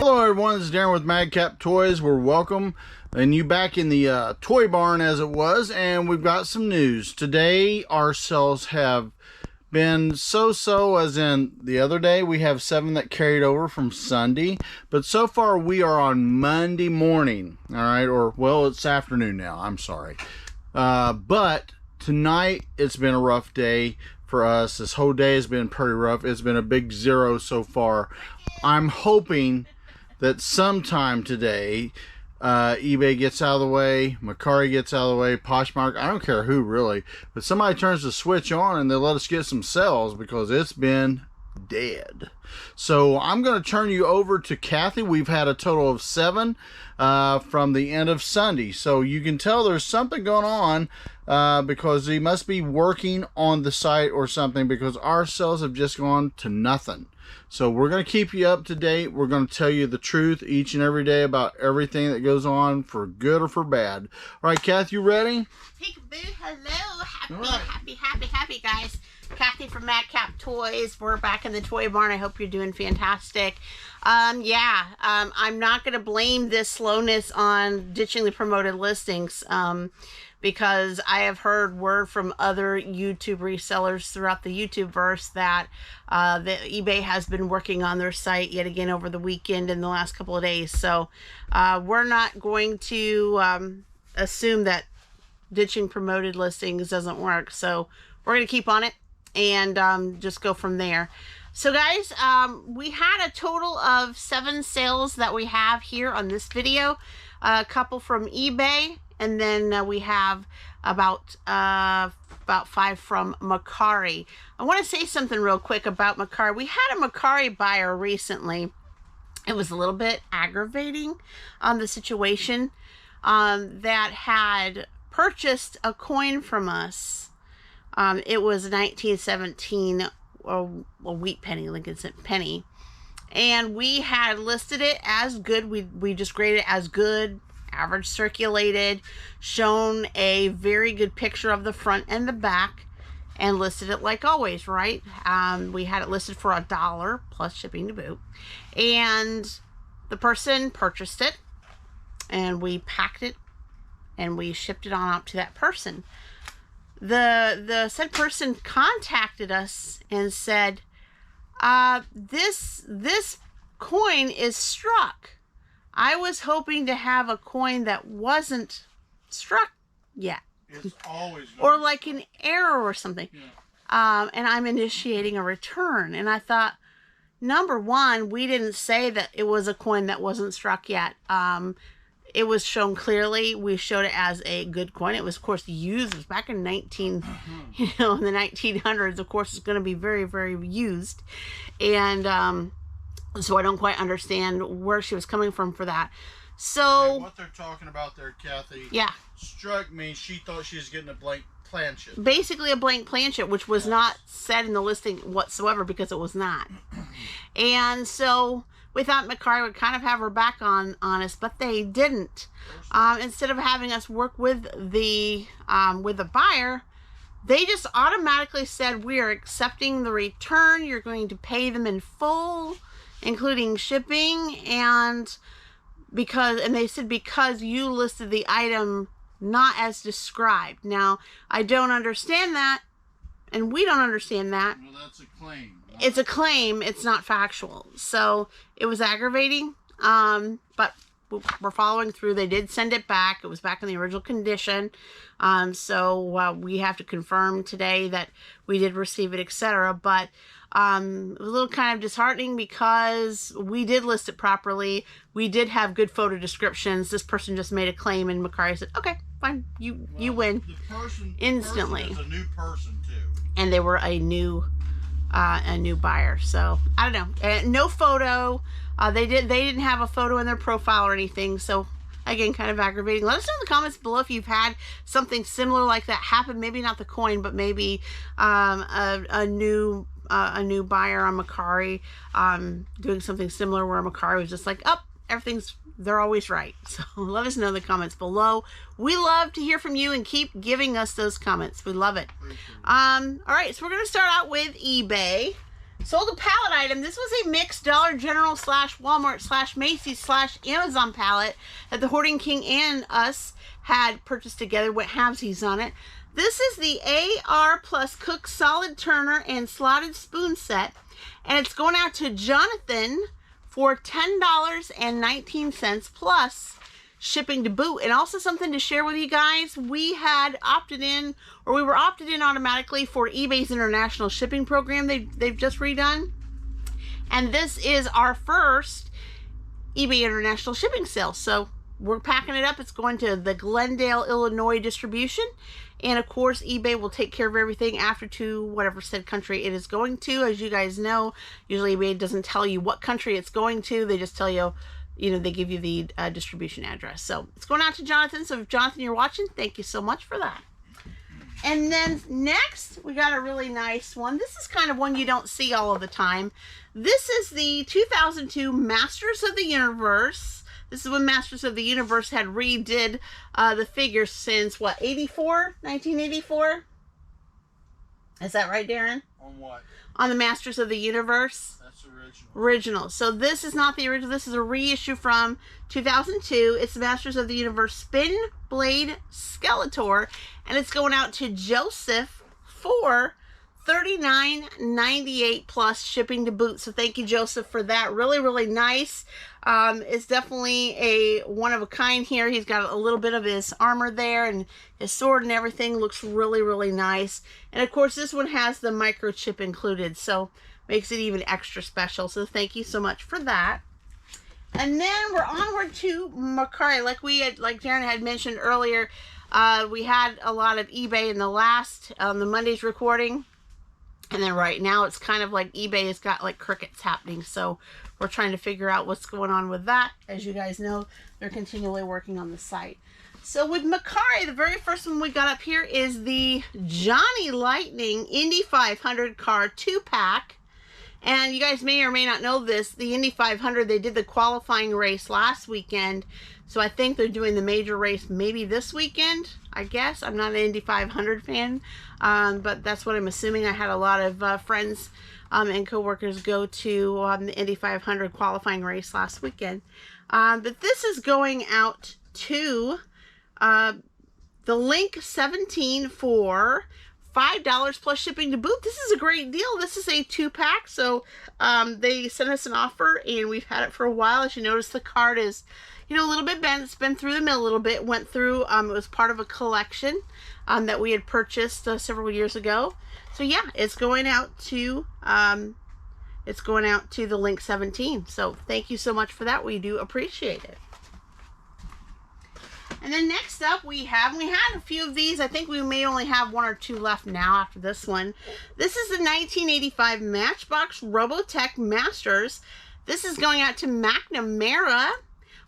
Hello everyone, this is Daren with Madcap Toys. We're welcome and you back in the toy barn as it was, and we've got some news. Today our sales have been so-so, as in the other day we have 7 that carried over from Sunday, but so far we are on Monday morning, all right, or well, it's afternoon now, I'm sorry. But tonight it's been a rough day for us. This whole day has been pretty rough. It's been a big 0 so far. I'm hoping that sometime today eBay gets out of the way, Makari gets out of the way, Poshmark, I don't care who really, but somebody turns the switch on and they let us get some sales, because it's been dead. So I'm going to turn you over to Kathy. We've had a total of 7 from the end of Sunday, so you can tell there's something going on because he must be working on the site or something, because our sales have just gone to nothing. So we're going to keep you up to date. We're going to tell you the truth each and every day about everything that goes on, for good or for bad. All right, Kathy, you ready? Peekaboo, hello. Happy, guys. Kathy from Madcap Toys. We're back in the toy barn. I hope you're doing fantastic. I'm not going to blame this slowness on ditching the promoted listings, because I have heard word from other YouTube resellers throughout the YouTube-verse that the eBay has been working on their site yet again over the weekend and the last couple of days. So we're not going to assume that ditching promoted listings doesn't work. So we're going to keep on it and just go from there. So guys, we had a total of 7 sales that we have here on this video. A couple from eBay, and then we have about 5 from Makari. I want to say something real quick about Makari. We had a Makari buyer recently. It was a little bit aggravating on the situation, that had purchased a coin from us. It was 1917 a wheat penny, Lincoln cent penny, and we had listed it as good. We just graded it as good, average circulated, shown a very good picture of the front and the back, and listed it like always, right? We had it listed for $1 plus shipping to boot, and the person purchased it, and we packed it and we shipped it on out to that person. The said person contacted us and said, this coin is struck. I was hoping to have a coin that wasn't struck yet. It's always or like an error or something. Yeah. And I'm initiating a return. And I thought, number one, we didn't say that it was a coin that wasn't struck yet. It was shown clearly. We showed it as a good coin. It was, of course, used. It was back in in the 1900s. Of course, it's going to be very, very used. And so I don't quite understand where she was coming from for that. So what they're talking about there, Kathy, yeah, struck me. She thought she was getting a blank planchet. Basically a blank planchet, which was not said in the listing whatsoever, because it was not. And so we thought Makari would kind of have her back on us, but they didn't. Instead of having us work with the buyer, they just automatically said, we are accepting the return. You're going to pay them in full, including shipping, and they said because you listed the item not as described. Now, I don't understand that, and we don't understand that. Well, that's a claim. It's a claim. It's not factual. So it was aggravating, but we're following through. They did send it back. It was back in the original condition. So we have to confirm today that we did receive it, etc. But it was a little kind of disheartening, because we did list it properly. We did have good photo descriptions. This person just made a claim, and Makari said, okay, fine, you win. The person instantly. The person is a new person too. And they were a new buyer. So I don't know. No photo. They didn't have a photo in their profile or anything. So again, kind of aggravating. Let us know in the comments below if you've had something similar like that happen. Maybe not the coin, but maybe a new buyer on Makari doing something similar, where Makari was just like, oh, they're always right. So let us know in the comments below. We love to hear from you, and keep giving us those comments. We love it. All right, so we're going to start out with eBay. Sold a pallet item. This was a mixed Dollar General / Walmart / Macy's / Amazon pallet that the Hoarding King and us had purchased together. Went halvesies on it. This is the AR Plus Cook Solid Turner and Slotted Spoon Set. And it's going out to Jonathan for $10.19 plus shipping to boot. And also something to share with you guys. We had opted in, or we were opted in automatically for eBay's international shipping program they've just redone. And this is our first eBay international shipping sale. So we're packing it up. It's going to the Glendale, Illinois distribution. And of course, eBay will take care of everything after to whatever said country it is going to. As you guys know, usually eBay doesn't tell you what country it's going to. They just tell you, they give you the distribution address. So it's going out to Jonathan. So if Jonathan, you're watching, thank you so much for that. And then next, we got a really nice one. This is kind of one you don't see all of the time. This is the 2002 Masters of the Universe. This is when Masters of the Universe had redid the figures since, what, 1984? Is that right, Daren? On what? On the Masters of the Universe. That's original. Original. So this is not the original. This is a reissue from 2002. It's the Masters of the Universe Spin Blade Skeletor. And it's going out to Joseph for $39.98 plus shipping to boot. So thank you, Joseph, for that. Really, really nice. It's definitely a one of a kind here. He's got a little bit of his armor there, and his sword and everything looks really, really nice. And of course, this one has the microchip included, so makes it even extra special. So thank you so much for that. And then we're onward to Makari. Like Daren had mentioned earlier, we had a lot of eBay in the last the Monday's recording. And then right now it's kind of like eBay has got like crickets happening. So we're trying to figure out what's going on with that. As you guys know, they're continually working on the site. So with Makari, the very first one we got up here is the Johnny Lightning Indy 500 car 2-pack. And you guys may or may not know this. The Indy 500, they did the qualifying race last weekend. So I think they're doing the major race maybe this weekend, I guess. I'm not an Indy 500 fan, but that's what I'm assuming. I had a lot of friends and coworkers go to the Indy 500 qualifying race last weekend. But this is going out to the link 17 for $5 plus shipping to boot. This is a great deal. This is a 2-pack, so they sent us an offer, and we've had it for a while. As you notice, the card is, a little bit bent. It's been through the mill a little bit. Went through. It was part of a collection that we had purchased several years ago. So yeah, it's going out to the link 17. So thank you so much for that. We do appreciate it. And then next up we had a few of these. I think we may only have 1 or 2 left now after this one. This is the 1985 Matchbox Robotech Masters. This is going out to McNamara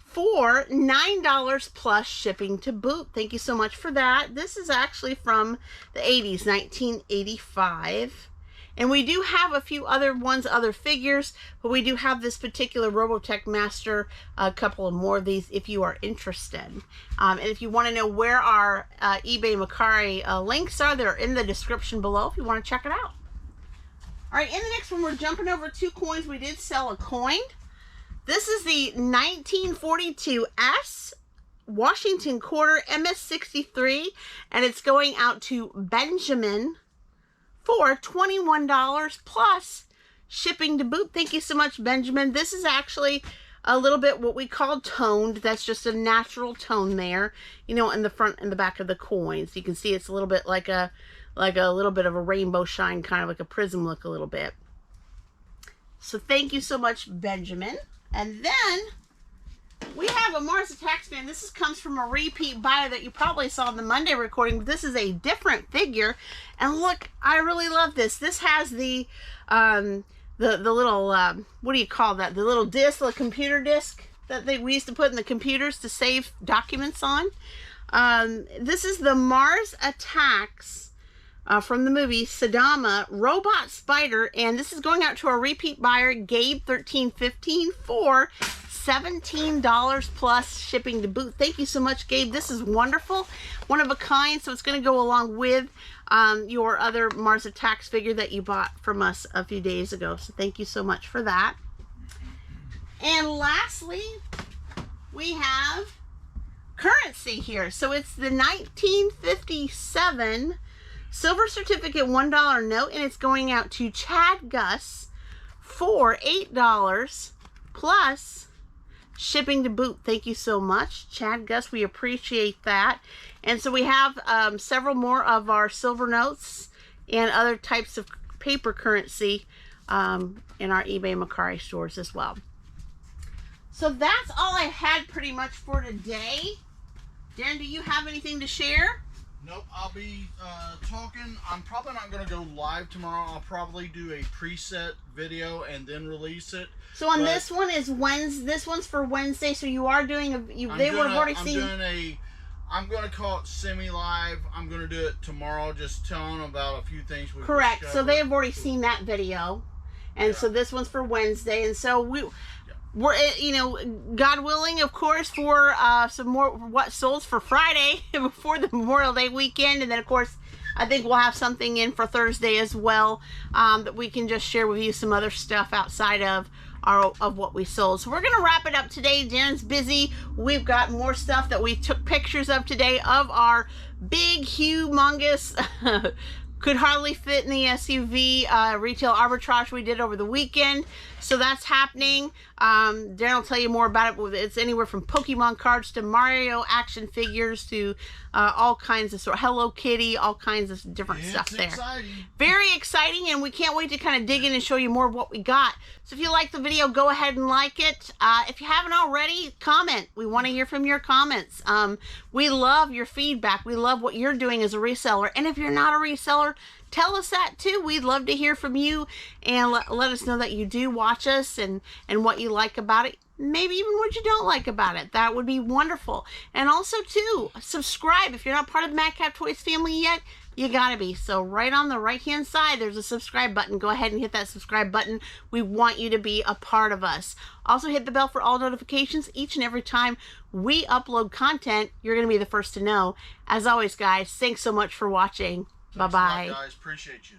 for $9 plus shipping to boot. Thank you so much for that. This is actually from the 80s, 1985. And we do have a few other figures, but we do have this particular Robotech Master, a couple of more of these if you are interested. And if you want to know where our eBay Makari links are, they're in the description below if you want to check it out. All right, in the next one, we're jumping over 2 coins. We did sell a coin. This is the 1942 S Washington Quarter MS63, and it's going out to Benjamin for $21 plus shipping to boot. Thank you so much, Benjamin. This is actually a little bit what we call toned. That's just a natural tone there, in the front and the back of the coins. You can see it's a little bit like a little bit of a rainbow shine, kind of like a prism look a little bit. So thank you so much, Benjamin. And then we have a Mars Attacks fan. This comes from a repeat buyer that you probably saw in the Monday recording, but this is a different figure. And look, I really love this. This has the little, what do you call that? The little disc, the computer disc that we used to put in the computers to save documents on. This is the Mars Attacks from the movie Sadama Robot Spider, and this is going out to our repeat buyer Gabe1315 for $17 plus shipping to boot. Thank you so much, Gabe. This is wonderful. One of a kind, so it's going to go along with your other Mars Attacks figure that you bought from us a few days ago. So thank you so much for that. And lastly, we have currency here. So it's the 1957 silver certificate $1 note, and it's going out to Chad Gus for $8 plus shipping to boot. Thank you so much, Chad Gus. We appreciate that. And so we have several more of our silver notes and other types of paper currency in our eBay Makari stores as well. So that's all I had pretty much for today. Daren, do you have anything to share? Nope, I'll be talking. I'm probably not going to go live tomorrow. I'll probably do a preset video and then release it. So on this one is Wednesday. This one's for Wednesday. So you are doing I'm going to call it semi-live. I'm going to do it tomorrow, just telling about a few things we've Correct. discovered. So they have already seen that video. And so this one's for Wednesday. And so we're, you know, God willing, of course, for some more what sold for Friday before the Memorial Day weekend. And then, of course, I think we'll have something in for Thursday as well that we can just share with you some other stuff outside of what we sold. So we're going to wrap it up today. Daren's busy. We've got more stuff that we took pictures of today of our big, humongous could hardly fit in the SUV retail arbitrage we did over the weekend. So that's happening. Daren will tell you more about it. It's anywhere from Pokemon cards to Mario action figures to all kinds of Hello Kitty, all kinds of different stuff there. Exciting. Very exciting, and we can't wait to kind of dig in and show you more of what we got. So if you like the video, go ahead and like it. If you haven't already, comment. We want to hear from your comments. We love your feedback. We love what you're doing as a reseller. And if you're not a reseller, tell us that too. We'd love to hear from you, and let us know that you do watch us and what you like about it. Maybe even what you don't like about it. That would be wonderful. And also too, subscribe. If you're not part of the Madcap Toys family yet, you gotta be. So right on the right hand side, there's a subscribe button. Go ahead and hit that subscribe button. We want you to be a part of us. Also hit the bell for all notifications. Each and every time we upload content, you're gonna be the first to know. As always, guys, thanks so much for watching. Bye-bye. Guys, appreciate you.